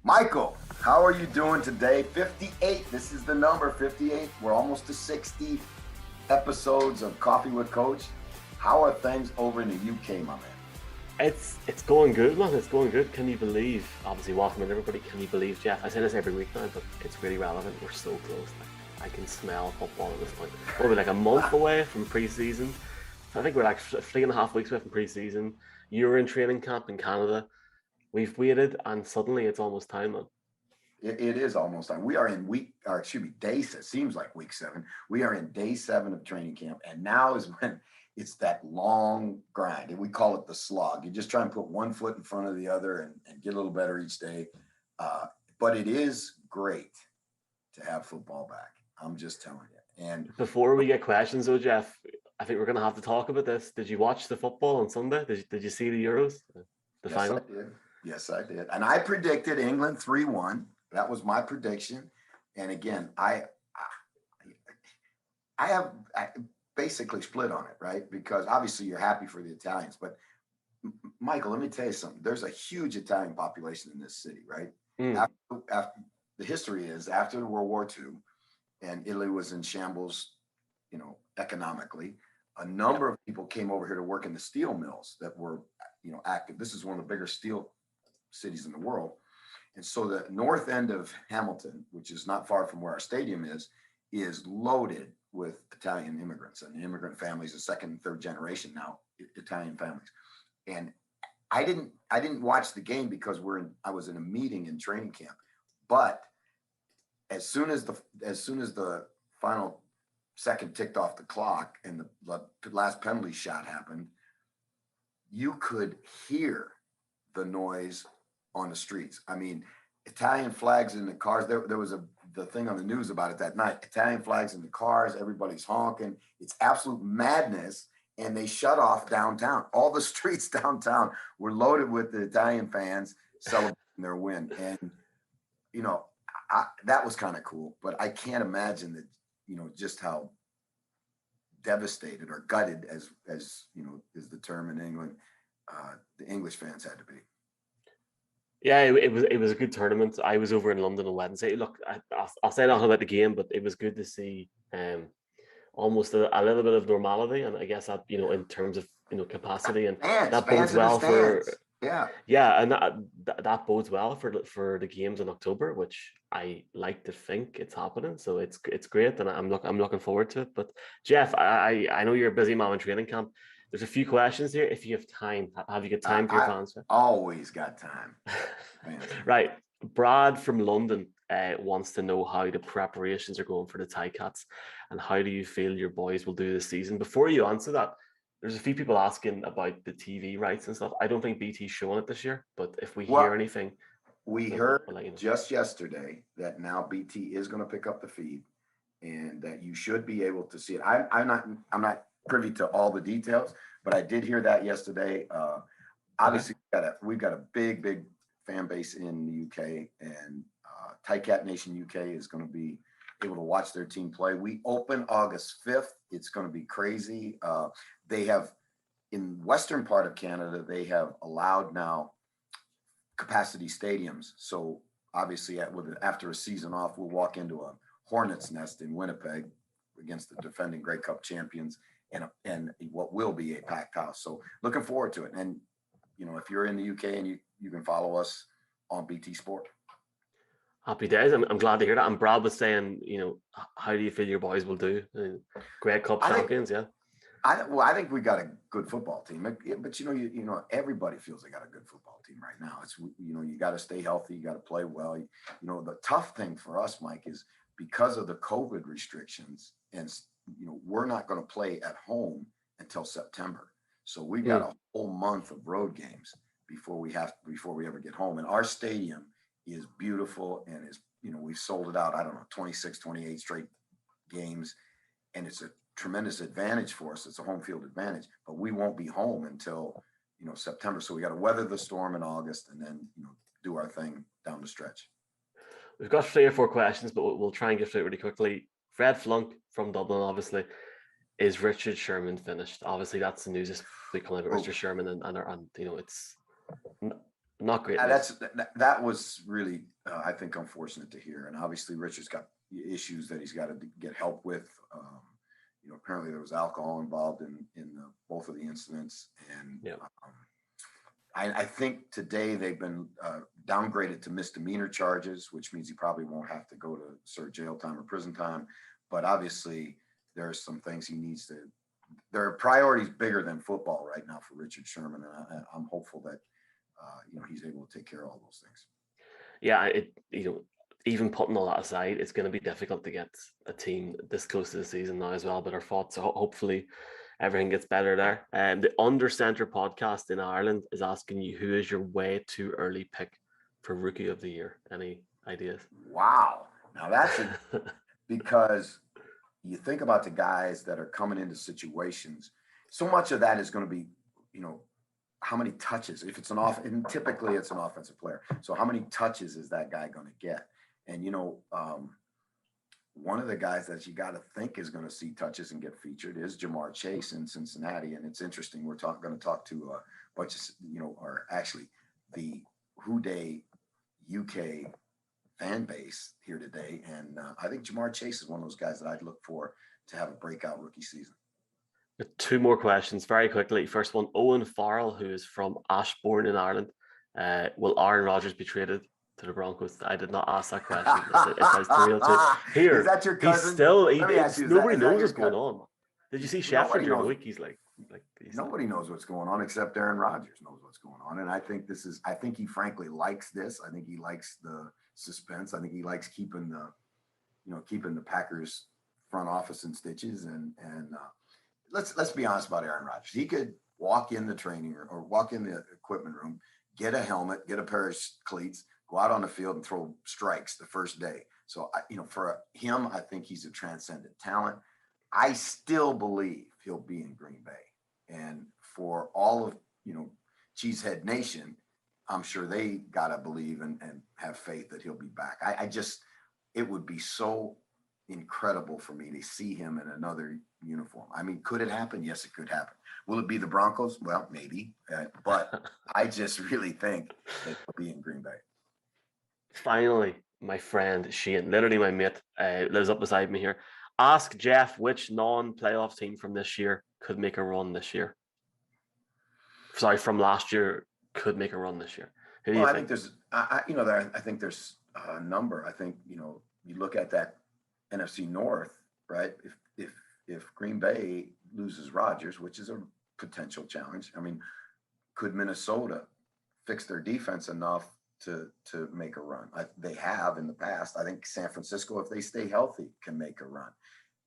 Michael, how are you doing today? 58. This is the number 58. We're almost to 60 episodes of Coffee with Coach. How are things over in the UK, my man? It's going good, man. It's going good. Can you believe? Obviously, welcoming everybody. Can you believe, Jeff? I say this every week now, but it's really relevant. We're so close. Like, I can smell football at this point. We'll be like a month away from pre-season. I think we're like 3.5 weeks away from pre-season. You're in training camp in Canada. We've waited, and suddenly it's almost time, man. It is almost time. We are in day. It seems like week 7. We are in day 7 of training camp, and now is when it's that long grind. And we call it the slog. You just try and put one foot in front of the other and get a little better each day. But it is great to have football back. I'm just telling you. And before we get questions, though, Jeff, I think we're going to have to talk about this. Did you watch the football on Sunday? Did you see the Euros, the final? I did. Yes, I did. And I predicted England 3-1. That was my prediction. And again, I basically split on it, right? Because obviously you're happy for the Italians. But Michael, let me tell you something. There's a huge Italian population in this city, right? After the history is after World War II and Italy was in shambles, economically, a number of people came over here to work in the steel mills that were, active. This is one of the bigger steel cities in the world. And so the north end of Hamilton, which is not far from where our stadium is loaded with Italian immigrants and immigrant families, the second and third generation now, Italian families. And I didn't watch the game because I was in a meeting in training camp. But as soon as the final second ticked off the clock and the last penalty shot happened, you could hear the noise on the streets. I mean, Italian flags in the cars. There was the thing on the news about it that night. Italian flags in the cars. Everybody's honking. It's absolute madness. And they shut off downtown. All the streets downtown were loaded with the Italian fans celebrating their win. And, that was kind of cool. But I can't imagine that, just how devastated or gutted, as is the term in England, the English fans had to be. Yeah, it was a good tournament. I was over in London on Wednesday. Look, I'll say nothing about the game, but it was good to see almost a little bit of normality, and I guess that in terms of capacity, and that bodes well for and that bodes well for the games in October, which I like to think it's happening. So it's great, and I'm looking forward to it. But Jeff, I know you're a busy man in training camp. There's a few questions here. If you have time, have you got time for your fans? Always got time. Right. Brad from London wants to know how the preparations are going for the Ticats and how do you feel your boys will do this season. Before you answer that, there's a few people asking about the TV rights and stuff. I don't think BT's showing it this year, but if we hear anything. We heard just yesterday that now BT is going to pick up the feed and that you should be able to see it. I'm not privy to all the details, but I did hear that yesterday. Obviously, we've got a big fan base in the UK, and Ticat Nation UK is going to be able to watch their team play. We open August 5th. It's going to be crazy. They have, in western part of Canada, they have allowed now capacity stadiums. So obviously, after a season off, we'll walk into a hornet's nest in Winnipeg against the defending Grey Cup champions and what will be a packed house. So looking forward to it. And, if you're in the UK and you can follow us on BT Sport. Happy days. I'm glad to hear that. And Brad was saying, how do you feel your boys will do? Grey Cup champions, yeah. I think we got a good football team, but everybody feels they got a good football team right now. It's you got to stay healthy, you got to play well. The tough thing for us, Mike, is because of the COVID restrictions, and we're not going to play at home until September. So we got a whole month of road games before we ever get home. And our stadium is beautiful and is we've sold it out. I don't know, 26, 28 straight games, and it's a tremendous advantage for us. It's a home field advantage, but we won't be home until September. So we got to weather the storm in August and then do our thing down the stretch. We've got 3 or 4 questions, but we'll try and get through it really quickly. Fred Flunk from Dublin, obviously. Is Richard Sherman finished? Obviously, that's the news this week coming about Richard Sherman, and it's Not great. That was really, I think, unfortunate to hear. And obviously, Richard's got issues that he's got to get help with. Apparently there was alcohol involved in both of the incidents, and I think today they've been downgraded to misdemeanor charges, which means he probably won't have to go to serve jail time or prison time. But obviously, there are some things he needs to. There are priorities bigger than football right now for Richard Sherman, and I'm hopeful that he's able to take care of all those things. Yeah, even putting all that aside, it's going to be difficult to get a team this close to the season now as well. But our thoughts, so hopefully everything gets better there. And the Under Center podcast in Ireland is asking you, who is your way too early pick for Rookie of the Year? Any ideas? Wow. Now that's because you think about the guys that are coming into situations. So much of that is going to be, how many touches? If it's and typically it's an offensive player. So how many touches is that guy going to get? And, one of the guys that you got to think is going to see touches and get featured is Jamar Chase in Cincinnati. And it's interesting. We're going to talk to a bunch of, or actually the Houday UK fan base here today. And I think Jamar Chase is one of those guys that I'd look for to have a breakout rookie season. Two more questions very quickly. First one, Owen Farrell, who is from Ashbourne in Ireland. Will Aaron Rodgers be traded to the Broncos? I did not ask that question. It says the real truth. Here, is that your cousin? Nobody knows what's going on. Did you see Sheffield during the week? He's nobody knows what's going on except Aaron Rodgers knows what's going on. And I think he frankly likes this. I think he likes the suspense. I think he likes keeping the Packers front office in stitches. And let's be honest about Aaron Rodgers. He could walk in the training room or walk in the equipment room, get a helmet, get a pair of cleats, go out on the field and throw strikes the first day. So, for him, I think he's a transcendent talent. I still believe he'll be in Green Bay. And for all of, Cheesehead Nation, I'm sure they got to believe and have faith that he'll be back. It would be so incredible for me to see him in another uniform. I mean, could it happen? Yes, it could happen. Will it be the Broncos? Well, maybe. But I just really think that he'll be in Green Bay. Finally, my friend Shane, literally my mate, lives up beside me here. Ask Jeff which non-playoff team from this year could make a run this year. Sorry, from last year could make a run this year. Who do you think? I think there's a number. I think you look at that NFC North, right? If Green Bay loses Rodgers, which is a potential challenge, I mean, could Minnesota fix their defense enough to make a run? They have in the past. I think San Francisco, if they stay healthy, can make a run.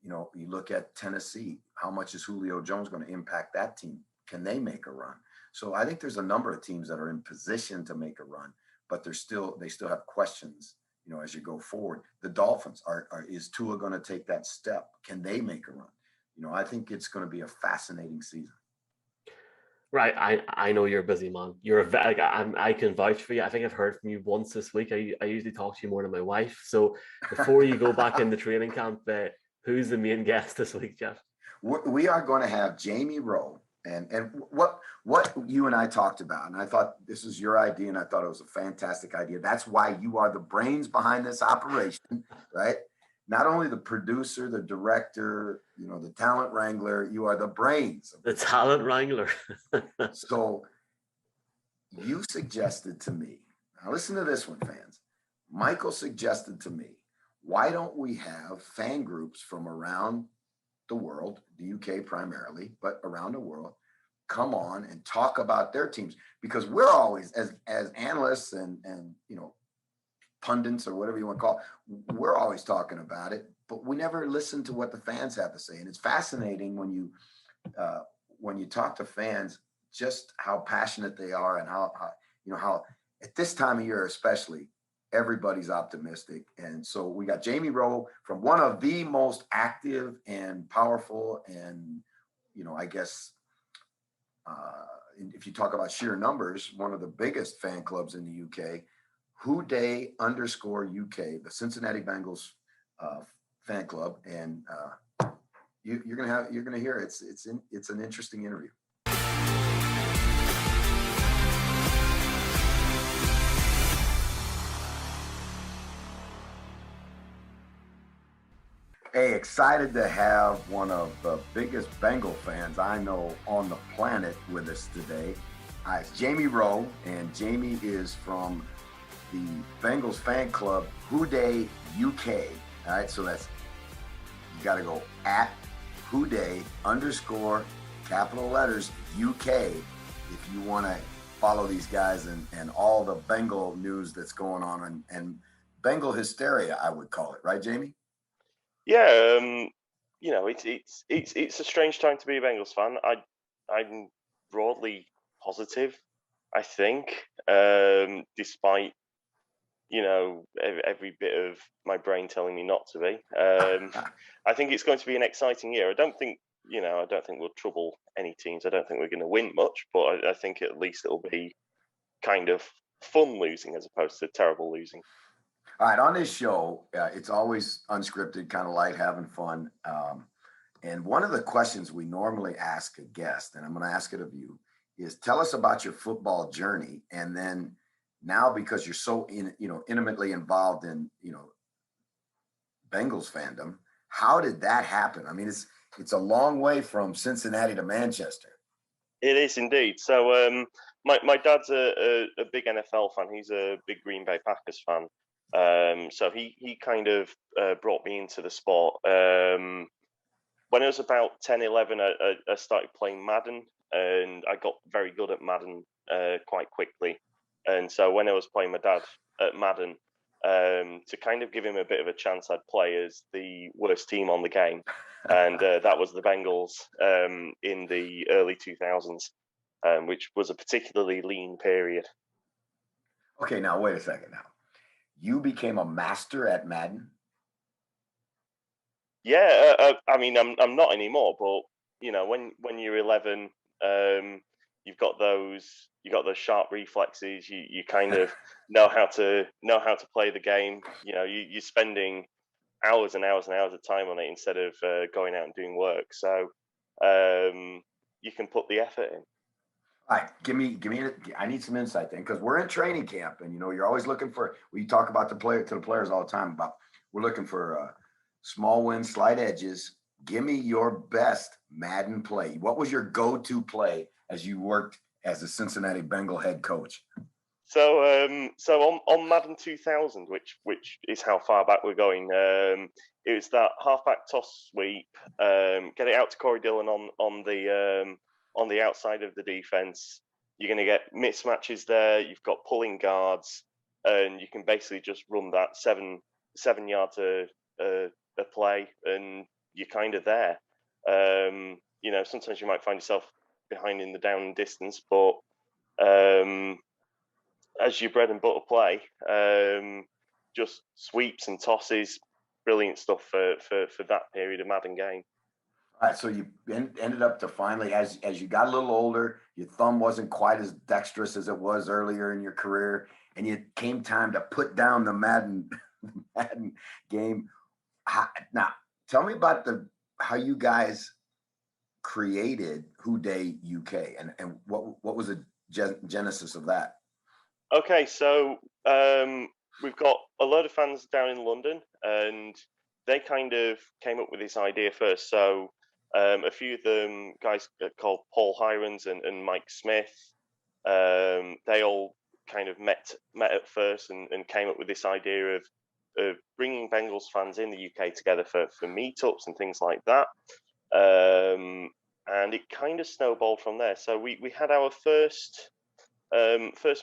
You look at Tennessee. How much is Julio Jones going to impact that team? Can they make a run? So I think there's a number of teams that are in position to make a run, but they still have questions. As you go forward, the Dolphins is Tua going to take that step? Can they make a run? I think it's going to be a fascinating season. Right. I know you're a busy man. I can vouch for you. I think I've heard from you once this week. I usually talk to you more than my wife. So before you go back into training camp, who's the main guest this week, Jeff? We are going to have Jamie Rowe. And what you and I talked about, and I thought this was your idea, and I thought it was a fantastic idea. That's why you are the brains behind this operation, right? Not only the producer, the director, the talent wrangler, you are the brains. The talent wrangler. So you suggested to me, now listen to this one, fans. Michael suggested to me, why don't we have fan groups from around the world, the UK primarily, but around the world, come on and talk about their teams? Because we're always, as analysts and pundits or whatever you want to call it, we're always talking about it, but we never listen to what the fans have to say. And it's fascinating when you talk to fans, just how passionate they are and how at this time of year especially, everybody's optimistic. And so we got Jamie Rowe from one of the most active and powerful and, I guess, if you talk about sheer numbers, one of the biggest fan clubs in the UK, Houday_UK, the Cincinnati Bengals fan club. And you're gonna hear it. It's an interesting interview. Hey, excited to have one of the biggest Bengal fans I know on the planet with us today. It's Jamie Rowe, and Jamie is from the Bengals fan club, Houday UK. All right, so that's, you got to go at Houday _ capital letters UK if you want to follow these guys and all the Bengal news that's going on and Bengal hysteria, I would call it, right, Jamie? Yeah, it's a strange time to be a Bengals fan. I'm broadly positive, I think, despite every bit of my brain telling me not to be. I think it's going to be an exciting year. I don't think we'll trouble any teams. I don't think we're going to win much, but I think at least it'll be kind of fun losing as opposed to terrible losing. All right, on this show, it's always unscripted, kind of light, having fun. And one of the questions we normally ask a guest, and I'm going to ask it of you, is tell us about your football journey. And then now, because you're so intimately involved in Bengals fandom, how did that happen? I mean, it's a long way from Cincinnati to Manchester. It is indeed. So, my dad's a big NFL fan. He's a big Green Bay Packers fan. So he kind of brought me into the sport. When I was about 10, 11, I started playing Madden, and I got very good at Madden quite quickly. And so when I was playing my dad at Madden, to kind of give him a bit of a chance, I'd play as the worst team on the game, and that was the Bengals in the early 2000s, which was a particularly lean period. Okay, now wait a second. Now you became a master at Madden. Yeah, I mean, I'm not anymore, but when you're 11, you've got those sharp reflexes. You kind of know how to play the game. You're spending hours and hours and hours of time on it instead of going out and doing work. So you can put the effort in. All right, give me. I need some insight then, because we're in training camp, and you're always looking for. We talk about the players all the time about we're looking for small wins, slight edges. Give me your best Madden play. What was your go-to play as you worked as a Cincinnati Bengal head coach? So on Madden 2000, which is how far back we're going, it was that halfback toss sweep, get it out to Corey Dillon on the outside of the defense. You're going to get mismatches there. You've got pulling guards, and you can basically just run that 7 yards a play, and you're kind of there. Sometimes you might find yourself behind in the down and distance, but as your bread and butter play, just sweeps and tosses, brilliant stuff for that period of Madden game. All right, so you ended up to finally, as you got a little older, your thumb wasn't quite as dexterous as it was earlier in your career, and it came time to put down the Madden Madden game. Now, tell me about how you guys created Houday UK and what was the genesis of that? Okay, so we've got a load of fans down in London, and they kind of came up with this idea first. So a few of them guys called Paul Hirons and Mike Smith, they all kind of met at first and came up with this idea of bringing Bengals fans in the UK together for meetups and things like that. And it kind of snowballed from there. So we had our first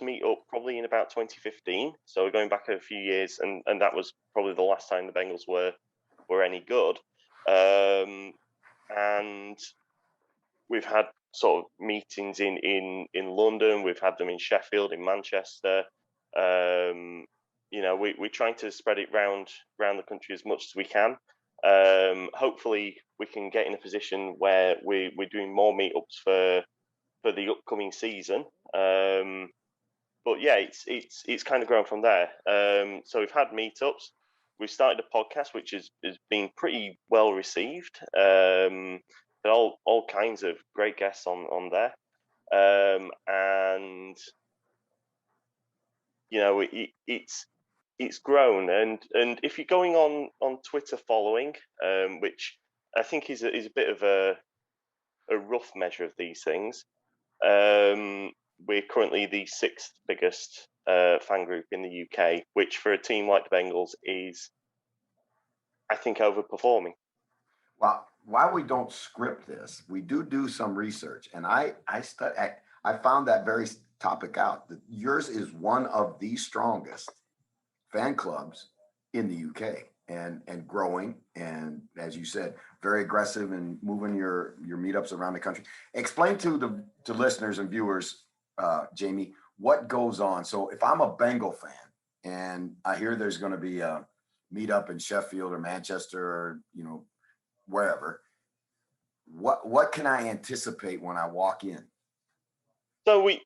meet up probably in about 2015. So we're going back a few years, and that was probably the last time the Bengals were any good. And we've had sort of meetings in London. We've had them in Sheffield, in Manchester. We're trying to spread it round the country as much as we can. Hopefully, we can get in a position where we're doing more meetups for the upcoming season. But yeah, it's kind of grown from there. So we've had meetups. We've started a podcast, which has been pretty well received. There are all kinds of great guests on there, and it's it's grown, and if you're going on Twitter following, which I think is a bit of a rough measure of these things, we're currently the 6th biggest fan group in the UK, which for a team like the Bengals is, I think, overperforming. Well, while we don't script this, we do some research, and I found that very topic out. That yours is one of the strongest fan clubs in the UK, and growing, and as you said, very aggressive and moving your meetups around the country. Explain to listeners and viewers, Jamie, what goes on. So if I'm a Bengal fan and I hear there's going to be a meetup in Sheffield or Manchester or wherever, what can I anticipate when I walk in? So we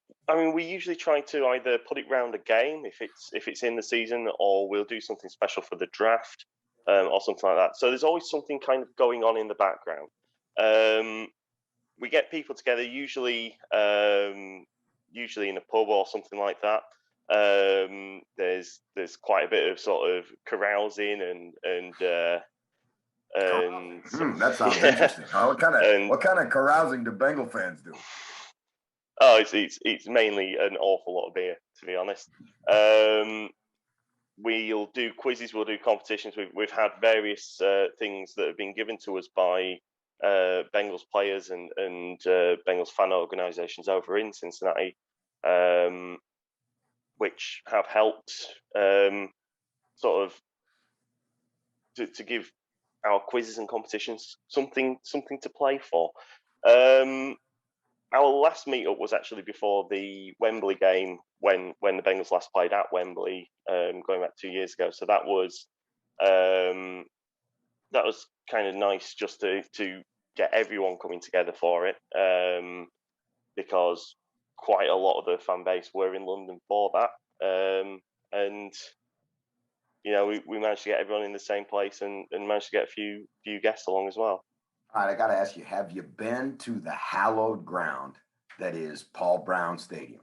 usually try to either put it round a game if it's in the season, or we'll do something special for the draft, or something like that. So there's always something kind of going on in the background. We get people together, usually in a pub or something like that. There's quite a bit of sort of carousing and that sounds interesting. What kind of carousing do Bengal fans do? Oh, it's mainly an awful lot of beer, to be honest. We'll do quizzes, we'll do competitions. We've had various things that have been given to us by Bengals players and Bengals fan organisations over in Cincinnati, which have helped sort of to give our quizzes and competitions something to play for. Our last meetup was actually before the Wembley game when the Bengals last played at Wembley, going back 2 years ago. So that was kind of nice just to get everyone coming together for it, because quite a lot of the fan base were in London for that, and we managed to get everyone in the same place and managed to get a few guests along as well. All right, I got to ask you, have you been to the hallowed ground that is Paul Brown Stadium?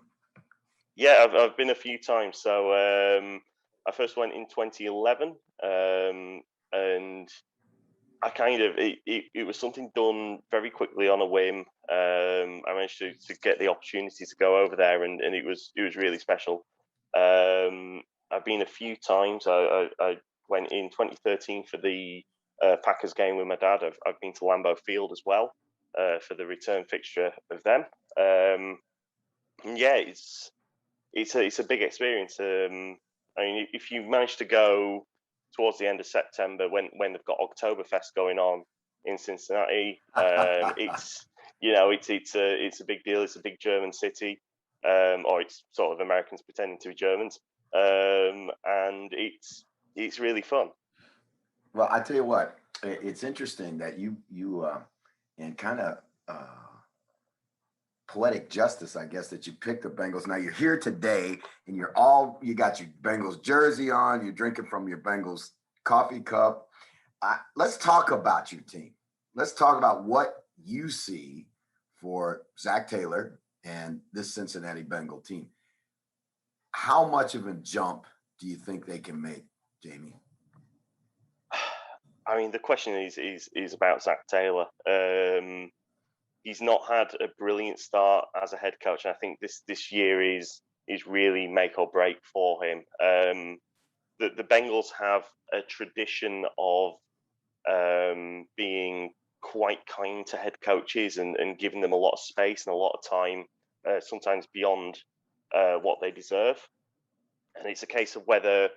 Yeah, I've been a few times. So I first went in 2011, and I kind of it was something done very quickly on a whim. I managed to get the opportunity to go over there, and it was really special. I've been a few times. I went in 2013 for the Packers game with my dad. I've been to Lambeau Field as well for the return fixture of them. Yeah, it's a big experience. I mean, if you manage to go towards the end of September when they've got Oktoberfest going on in Cincinnati, it's a big deal. It's a big German city, or it's sort of Americans pretending to be Germans, and it's really fun. Well, I tell you what, it's interesting that you and kind of poetic justice, I guess, that you picked the Bengals. Now you're here today, and you got your Bengals jersey on. You're drinking from your Bengals coffee cup. Let's talk about your team. Let's talk about what you see for Zach Taylor and this Cincinnati Bengal team. How much of a jump do you think they can make, Jamie? I mean, the question is about Zach Taylor. He's not had a brilliant start as a head coach, and I think this year is really make or break for him. The Bengals have a tradition of being quite kind to head coaches and giving them a lot of space and a lot of time, sometimes beyond what they deserve. And it's a case of whether,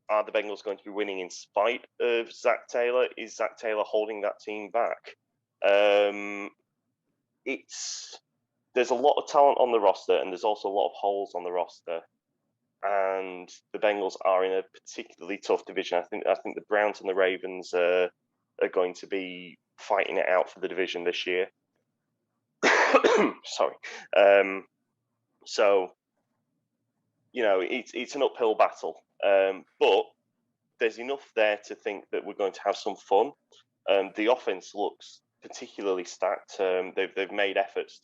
are the Bengals going to be winning in spite of Zach Taylor? Is Zach Taylor holding that team back? There's a lot of talent on the roster, and there's also a lot of holes on the roster. And the Bengals are in a particularly tough division. I think the Browns and the Ravens are going to be fighting it out for the division this year. Sorry. So, it's an uphill battle. But there's enough there to think that we're going to have some fun. The offense looks particularly stacked. They've made efforts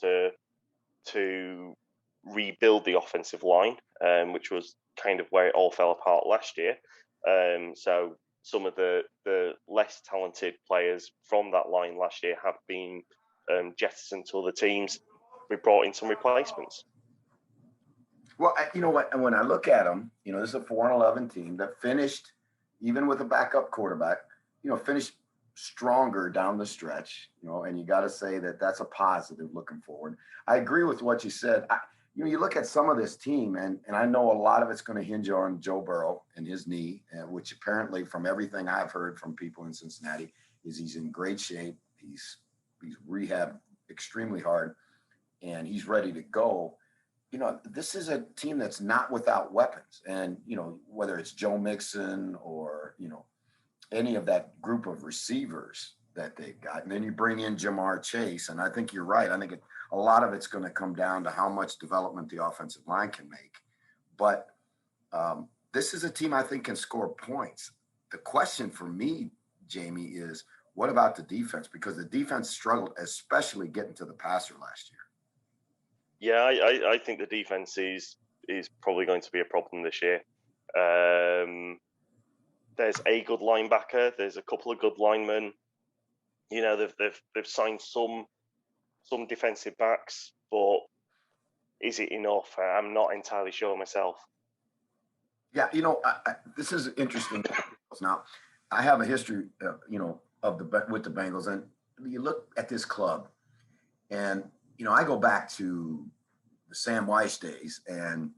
to rebuild the offensive line, which was kind of where it all fell apart last year. So some of the less talented players from that line last year have been jettisoned to other teams. We brought in some replacements. Well, you know what? And when I look at them, this is a 4-11 team that finished, even with a backup quarterback, finished stronger down the stretch. And you got to say that that's a positive looking forward. I agree with what you said. You look at some of this team, and I know a lot of it's going to hinge on Joe Burrow and his knee, which apparently, from everything I've heard from people in Cincinnati, is he's in great shape. He's rehabbed extremely hard, and he's ready to go. This is a team that's not without weapons. And, whether it's Joe Mixon or, any of that group of receivers that they've got. And then you bring in Jamar Chase. And I think you're right. I think a lot of it's going to come down to how much development the offensive line can make. But this is a team I think can score points. The question for me, Jamie, is what about the defense? Because the defense struggled, especially getting to the passer last year. Yeah, I think the defense is probably going to be a problem this year. There's a good linebacker. There's a couple of good linemen. They've signed some defensive backs, but is it enough? I'm not entirely sure myself. Yeah, this is interesting. Now, I have a history, with the Bengals, and you look at this club, and I go back to the Sam Weiss days, and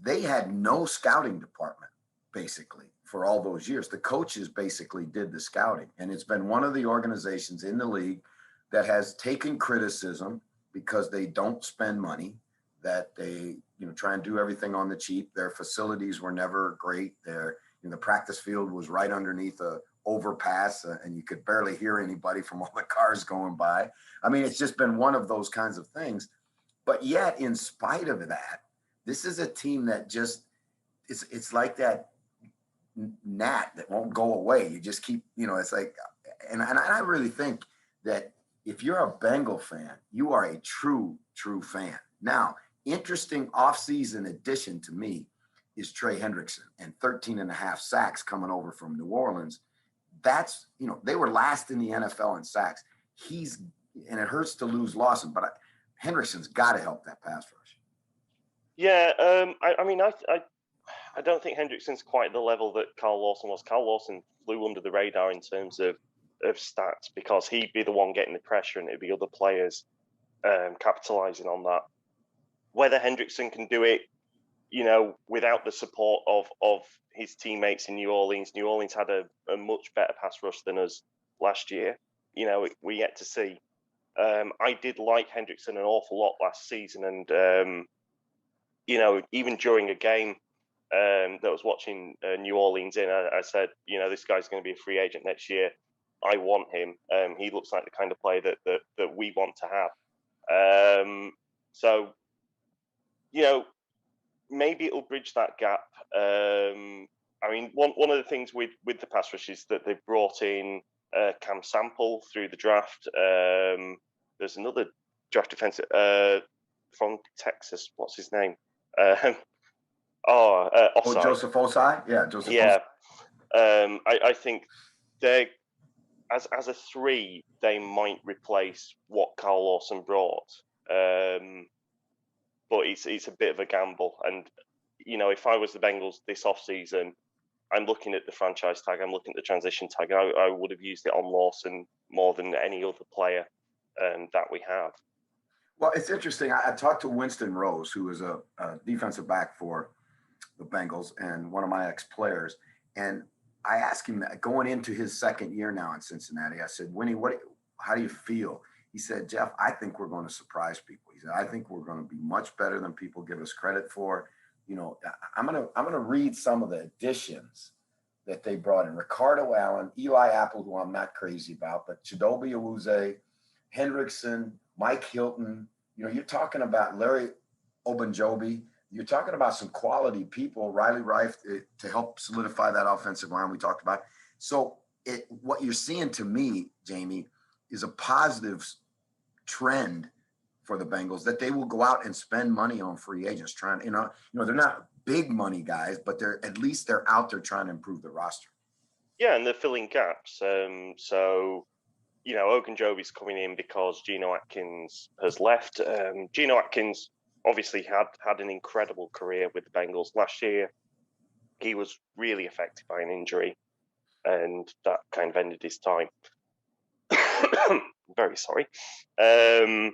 they had no scouting department, basically, for all those years. The coaches basically did the scouting, and it's been one of the organizations in the league that has taken criticism because they don't spend money, that they, try and do everything on the cheap. Their facilities were never great. The practice field was right underneath a overpass, and you could barely hear anybody from all the cars going by. I mean, it's just been one of those kinds of things. But yet, in spite of that, this is a team that just, it's like that gnat that won't go away. You just keep, it's like, and I really think that if you're a Bengal fan, you are a true fan. Now, interesting offseason addition to me is Trey Hendrickson, and 13.5 sacks coming over from New Orleans. That's, they were last in the NFL in sacks. And it hurts to lose Lawson, but Hendrickson's got to help that pass rush. Yeah, I don't think Hendrickson's quite at the level that Carl Lawson was. Carl Lawson flew under the radar in terms of stats because he'd be the one getting the pressure, and it'd be other players capitalizing on that. Whether Hendrickson can do it, without the support of his teammates in New Orleans. New Orleans had a much better pass rush than us last year. We yet to see. I did like Hendrickson an awful lot last season, and even during a game that I was watching New Orleans in, I said, this guy's going to be a free agent next year. I want him. He looks like the kind of player that we want to have. So, maybe it'll bridge that gap. One of the things with the pass rush is that they've brought in Cam Sample through the draft. There's another draft defensive from Texas. What's his name? Joseph Osai? Yeah, Joseph Yeah. Osai. I think they, as a 3, they might replace what Carl Lawson brought. But it's a bit of a gamble. And, if I was the Bengals this offseason, I'm looking at the franchise tag, I'm looking at the transition tag. I would have used it on Lawson more than any other player that we have. Well, it's interesting. I talked to Winston Rose, who is a defensive back for the Bengals and one of my ex-players. And I asked him that going into his second year now in Cincinnati, I said, Winnie, how do you feel? He said, Jeff, I think we're going to surprise people. He said, I think we're going to be much better than people give us credit for. I'm going to read some of the additions that they brought in. Ricardo Allen, Eli Apple, who I'm not crazy about, but Chidobe Awuzie, Hendrickson, Mike Hilton. You're talking about Larry Ogunjobi. You're talking about some quality people, Riley Rife, to help solidify that offensive line we talked about. So what you're seeing to me, Jamie, is a positive trend for the Bengals that they will go out and spend money on free agents. They're not big money guys, but at least they're out there trying to improve the roster. Yeah, and they're filling gaps. So Ogunjobi's coming in because Geno Atkins has left. Geno Atkins obviously had an incredible career with the Bengals last year. He was really affected by an injury, and that kind of ended his time. Very sorry. I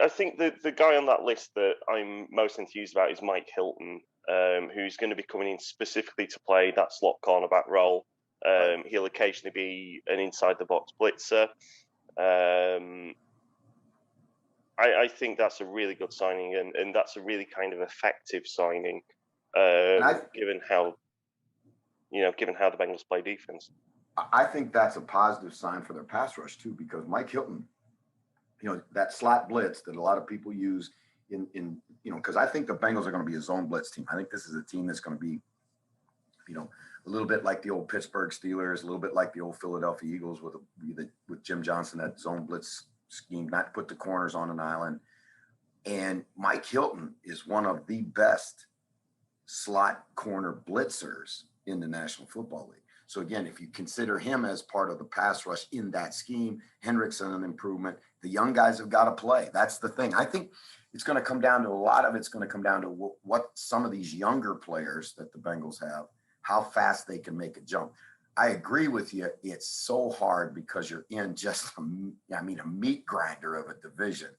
think the guy on that list that I'm most enthused about is Mike Hilton, who's going to be coming in specifically to play that slot cornerback role. He'll occasionally be an inside the box blitzer. I think that's a really good signing, and that's a really kind of effective signing, given how the Bengals play defense. I think that's a positive sign for their pass rush too, because Mike Hilton, that slot blitz that a lot of people use because I think the Bengals are going to be a zone blitz team. I think this is a team that's going to be, a little bit like the old Pittsburgh Steelers, a little bit like the old Philadelphia Eagles with Jim Johnson, that zone blitz scheme, not put the corners on an island. And Mike Hilton is one of the best slot corner blitzers in the National Football League. So again, if you consider him as part of the pass rush in that scheme, Hendrickson an improvement. The young guys have got to play. That's the thing. I think it's going to come down to what some of these younger players that the Bengals have, how fast they can make a jump. I agree with you. It's so hard because you're in just a meat grinder of a division.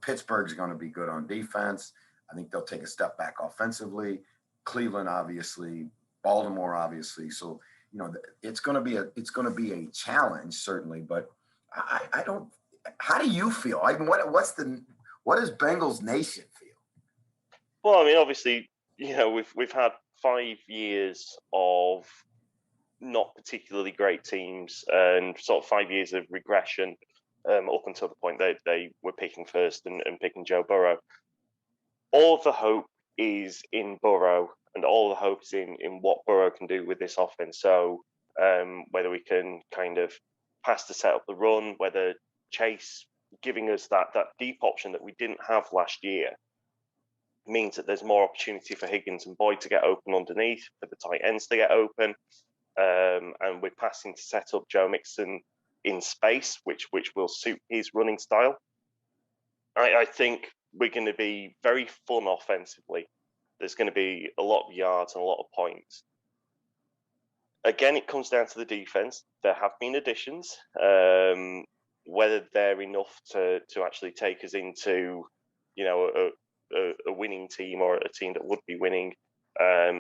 Pittsburgh's going to be good on defense. I think they'll take a step back offensively. Cleveland, obviously. Baltimore, obviously. So, it's going to be a challenge, certainly. But I don't. How do you feel? What does Bengals Nation feel? Well, obviously, we've had 5 years of not particularly great teams and sort of 5 years of regression up until the point they were picking first and picking Joe Burrow. All of the hope is in Burrow, and all the hope is in what Burrow can do with this offense. So whether we can kind of pass to set up the run, whether Chase giving us that deep option that we didn't have last year means that there's more opportunity for Higgins and Boyd to get open underneath, for the tight ends to get open, and we're passing to set up Joe Mixon in space, which will suit his running style. I think we're going to be very fun offensively. There's going to be a lot of yards and a lot of points. Again, it comes down to the defense. There have been additions. Whether they're enough to actually take us into, a winning team or a team that would be winning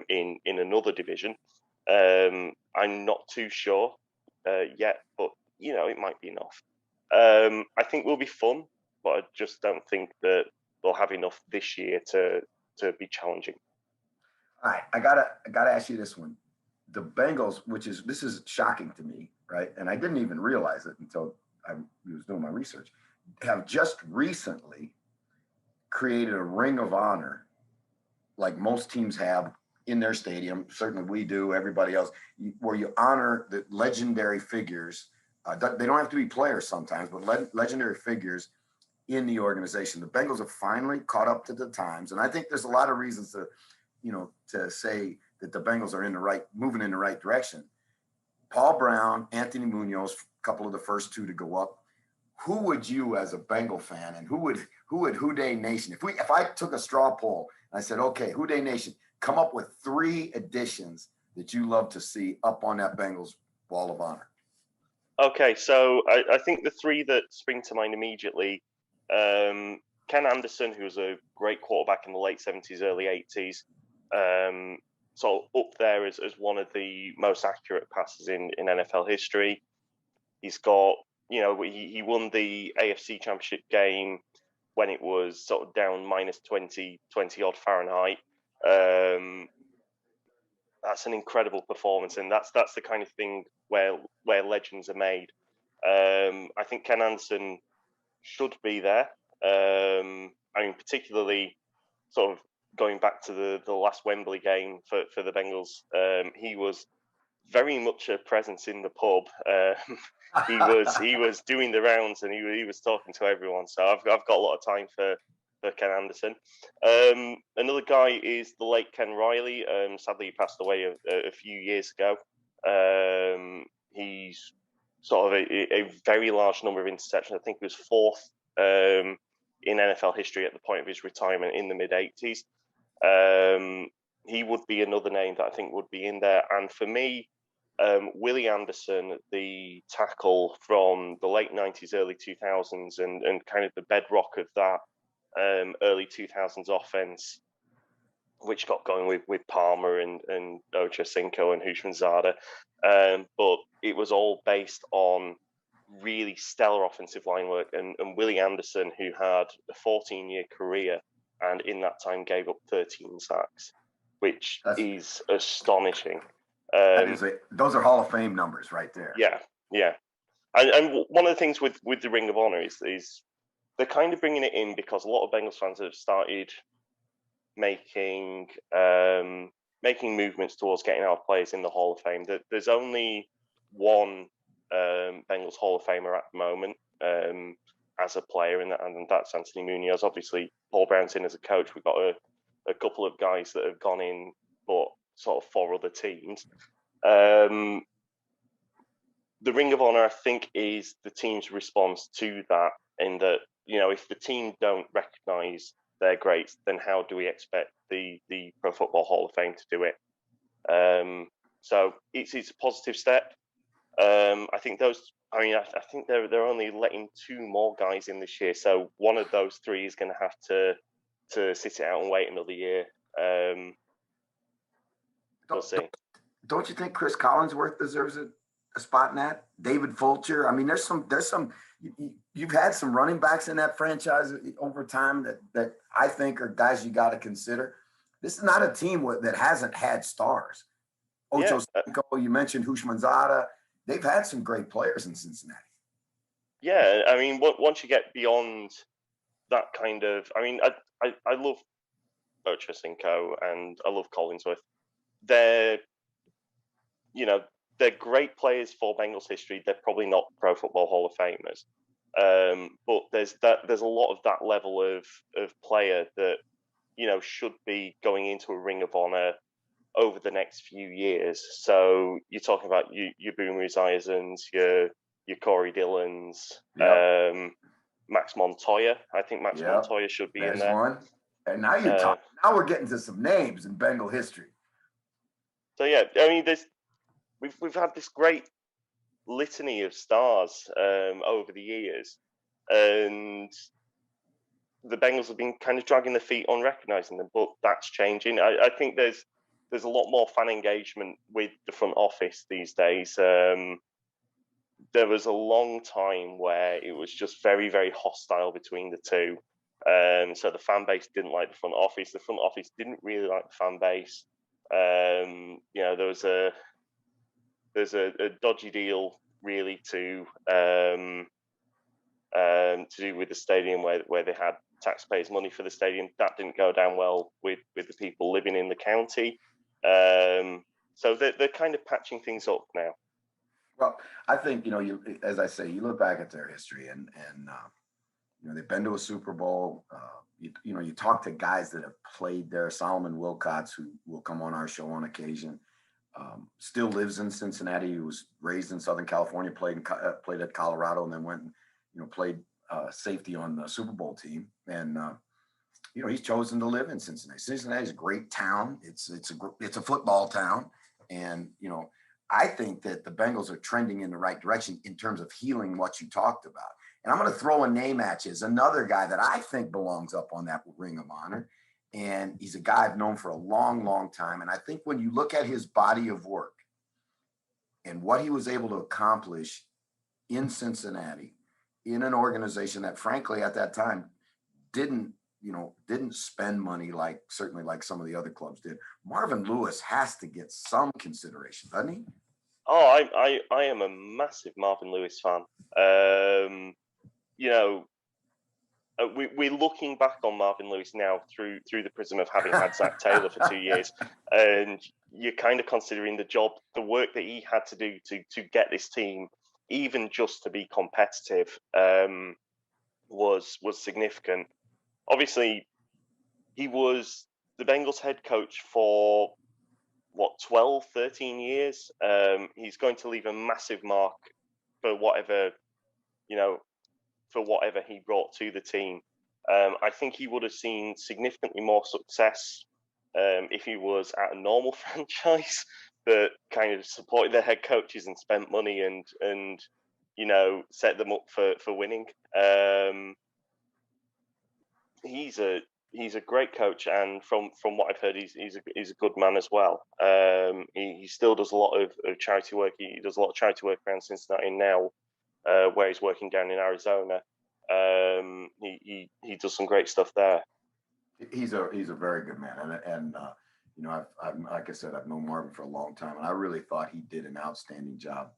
in another division, I'm not too sure yet, but it might be enough. I think we'll be fun, but I just don't think that we'll have enough this year to be challenging. All right, I gotta ask you this one. The Bengals, this is shocking to me, right? And I didn't even realize it until I was doing my research, have just recently created a ring of honor, like most teams have in their stadium. Certainly we do, everybody else, where you honor the legendary figures. They don't have to be players sometimes, but legendary figures in the organization. The Bengals have finally caught up to the times. And I think there's a lot of reasons to say that the Bengals are moving in the right direction. Paul Brown, Anthony Munoz, a couple of the first two to go up. Who would you, as a Bengal fan, and who would Houday Nation, if I took a straw poll and I said, okay, Houday Nation, come up with 3 additions that you love to see up on that Bengals Wall of Honor? Okay, so I think the 3 that spring to mind immediately, Ken Anderson, who was a great quarterback in the late 70s, early 80s, so up there as one of the most accurate passes in NFL history. He's got, he won the AFC Championship game when it was sort of down minus 20 odd Fahrenheit. That's an incredible performance, and that's the kind of thing where legends are made. I think Ken Anderson should be there. Particularly sort of going back to the last Wembley game for the Bengals, he was very much a presence in the pub. He was doing the rounds, and he was talking to everyone. So I've got a lot of time for for Ken Anderson. Another guy is the late Ken Riley. Sadly, he passed away a few years ago. He's sort of a very large number of interceptions. I think he was fourth in NFL history at the point of his retirement in the mid-'80s. He would be another name that I think would be in there. And for me, Willie Anderson, the tackle from the late 90s, early 2000s, and kind of the bedrock of that early 2000s offense, which got going with Palmer and Ochocinco and Houshmandzadeh. But it was all based on really stellar offensive line work. And Willie Anderson, who had a 14-year career and in that time gave up 13 sacks, which is astonishing. Those are Hall of Fame numbers right there. Yeah. And one of the things with the Ring of Honor is they're kind of bringing it in because a lot of Bengals fans have started making movements towards getting our players in the Hall of Fame. There's only one Bengals Hall of Famer at the moment as a player, and that's Anthony Munoz. Obviously, Paul Brown's in as a coach. We've got a couple of guys that have gone in, but sort of for other teams. The Ring of Honor, I think, is the team's response to that, in that, if the team don't recognise their greats, then how do we expect the Pro Football Hall of Fame to do it? So it's a positive step. I think I think they're only letting 2 more guys in this year, so one of those 3 is going to have to sit it out and wait another year. We'll see. Don't you think Chris Collinsworth deserves a spot in that? David Fulcher. I mean, there's some. You've had some running backs in that franchise over time that I think are guys you got to consider. This is not a team that hasn't had stars. Ocho Cinco, you mentioned Houshmandzadeh. They've had some great players in Cincinnati. Yeah, I mean, once you get beyond that kind of, I mean, I love Ocho Cinco and I love Collinsworth. They're great players for Bengals history. They're probably not Pro Football Hall of Famers, but there's a lot of that level of player that should be going into a Ring of Honor over the next few years. So you're talking about your Boomer Esiasons, your Corey Dillons, Max Montoya. I think Max Montoya should be in there. One. And now you're talking. Now we're getting to some names in Bengal history. So yeah, I mean, we've had this great litany of stars over the years, and the Bengals have been kind of dragging their feet on recognizing them, but that's changing. I think there's a lot more fan engagement with the front office these days. There was a long time where it was just very, very hostile between the two. So the fan base didn't like the front office. The front office didn't really like the fan base. There's a dodgy deal really to do with the stadium where they had taxpayers' money for the stadium. That didn't go down well with the people living in the county. So they're kind of patching things up now. Well, I think, as I say, you look back at their history and they've been to a Super Bowl. You talk to guys that have played there. Solomon Wilcots, who will come on our show on occasion, still lives in Cincinnati. He was raised in Southern California, played at Colorado, and then went and played safety on the Super Bowl team. And he's chosen to live in Cincinnati. Cincinnati's a great town. It's a football town, and I think that the Bengals are trending in the right direction in terms of healing what you talked about. And I'm going to throw a name at you as another guy that I think belongs up on that Ring of Honor. And he's a guy I've known for a long, long time. And I think when you look at his body of work and what he was able to accomplish in Cincinnati, in an organization that, frankly, at that time didn't spend money certainly like some of the other clubs did. Marvin Lewis has to get some consideration, doesn't he? Oh, I am a massive Marvin Lewis fan. We're looking back on Marvin Lewis now through the prism of having had Zach Taylor for 2 years, and you're kind of considering the work that he had to do to get this team, even just to be competitive, was significant. obviously he was the Bengals head coach for 12, 13 years. He's going to leave a massive mark for whatever he brought to the team. I think he would have seen significantly more success if he was at a normal franchise that kind of supported their head coaches and spent money and set them up for winning. He's a great coach, and from what I've heard, he's a good man as well. He still does a lot of charity work. He does a lot of charity work around Cincinnati now, where he's working down in Arizona. He does some great stuff there. He's a very good man, and I've like I said, I've known Marvin for a long time, and I really thought he did an outstanding job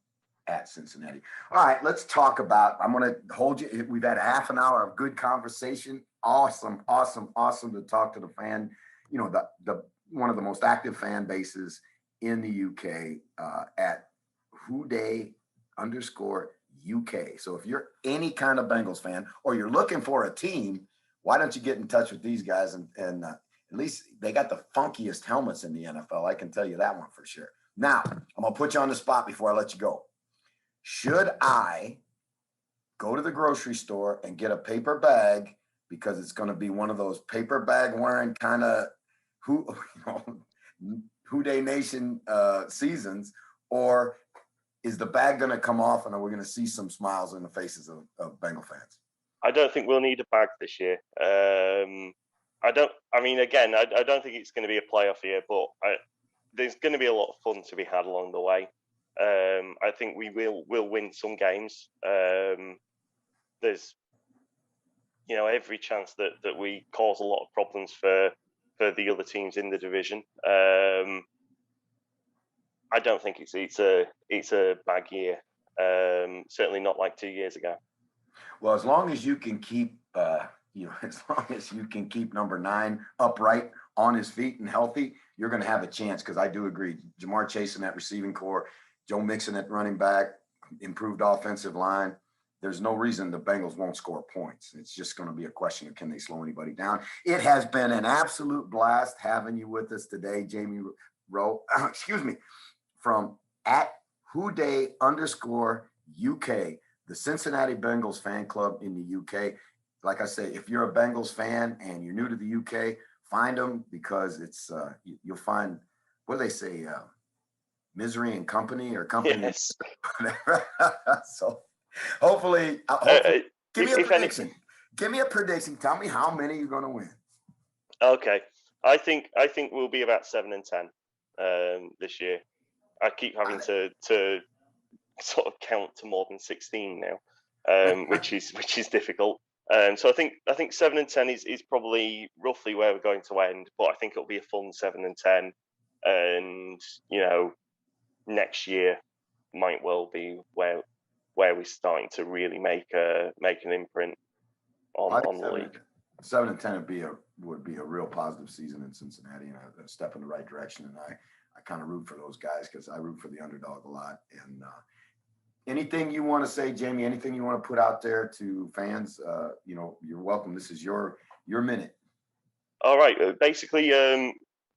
at Cincinnati. All right, let's talk about. I'm going to hold you. We've had a half an hour of good conversation. Awesome to talk to the fan. The one of the most active fan bases in the UK at Whoday_UK. So if you're any kind of Bengals fan or you're looking for a team, why don't you get in touch with these guys? And at least they got the funkiest helmets in the NFL. I can tell you that one for sure. Now, I'm going to put you on the spot before I let you go. Should I go to the grocery store and get a paper bag because it's going to be one of those paper bag wearing kind of Whoday Nation seasons, or is the bag going to come off and are we going to see some smiles in the faces of Bengal fans? I don't think we'll need a bag this year. I don't think it's going to be a playoff year, but there's going to be a lot of fun to be had along the way. I think we'll win some games. There's every chance that we cause a lot of problems for the other teams in the division. I don't think it's a bag year. Certainly not like 2 years ago. Well, as long as you can keep number 9 upright on his feet and healthy, you're going to have a chance. Because I do agree, Jamar Chase in that receiving core, Joe Mixon at running back, improved offensive line. There's no reason the Bengals won't score points. It's just going to be a question of can they slow anybody down. It has been an absolute blast having you with us today, Jamie Rowe. From at Whoday_UK, the Cincinnati Bengals fan club in the UK. Like I say, if you're a Bengals fan and you're new to the UK, find them because it's you'll find, what do they say, misery and company or company. Yes. So hopefully give me a prediction. Give me a prediction. Tell me how many you're going to win. Okay, I think we'll be about 7-10 this year. I keep having to sort of count to more than 16 now, which is difficult. So I think 7-10 is probably roughly where we're going to end. But I think it'll be a fun 7-10, and next year might well be where we're starting to really make an imprint on the league. 7-10 would be a real positive season in Cincinnati and a step in the right direction. And I kind of root for those guys because I root for the underdog a lot. And anything you want to say, Jamie? Anything you want to put out there to fans? You're welcome. This is your minute. All right. Basically,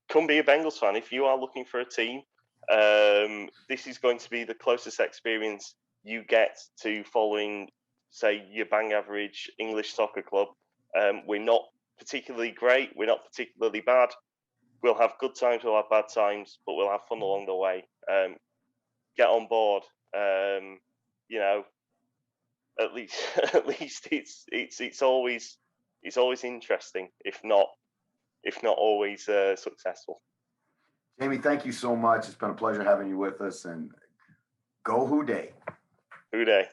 come be a Bengals fan if you are looking for a team. This is going to be the closest experience you get to following, say, your bang average English soccer club. We're not particularly great. We're not particularly bad. We'll have good times. We'll have bad times, but we'll have fun along the way. Get on board. At least it's always interesting, if not always successful. Jamie, thank you so much. It's been a pleasure having you with us, and go Whoday. Whoday.